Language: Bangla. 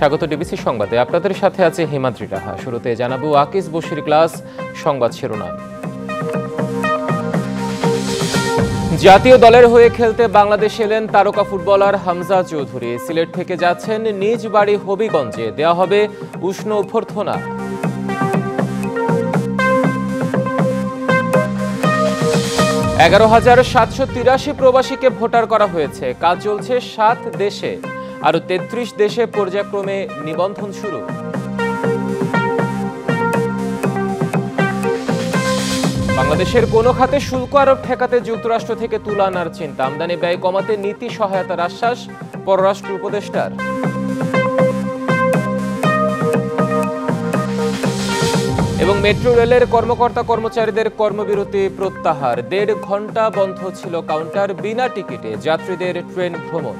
স্বাগত ডিবিসি সংবাদে। আপনাদের সাথে আছে হিমাদ্রি রাহা। শুরুতে জানাবো আকিজ বশির ক্লাস সংবাদ শিরোনাম। জাতীয় দলের হয়ে খেলতে বাংলাদেশ এলেন তারকা ফুটবলার হামজা চৌধুরী। সিলেট থেকে যাচ্ছেন নিজ বাড়ি হবিগঞ্জে, দেওয়া হবে উষ্ণ অভ্যর্থনা। $11,783 প্রবাসীকে ভোটার করা হয়েছে। কাজ চলছে 7 দেশে, আরো 33 দেশে পর্যায়ক্রমে নিবন্ধন শুরু। বাংলাদেশের কোনো খাতে শুল্ক আরোপ ঠেকাতে যুক্তরাষ্ট্র থেকে তুলা আনার চিন্তা। আমদানি ব্যয় কমাতে নীতি সহায়তার আশ্বাস পররাষ্ট্র উপদেষ্টার। এবং মেট্রো রেলের কর্মকর্তা কর্মচারীদের কর্মবিরতি প্রত্যাহার। 1.5 ঘন্টা বন্ধ ছিল কাউন্টার, বিনা টিকিটে যাত্রীদের ট্রেন ভ্রমণ।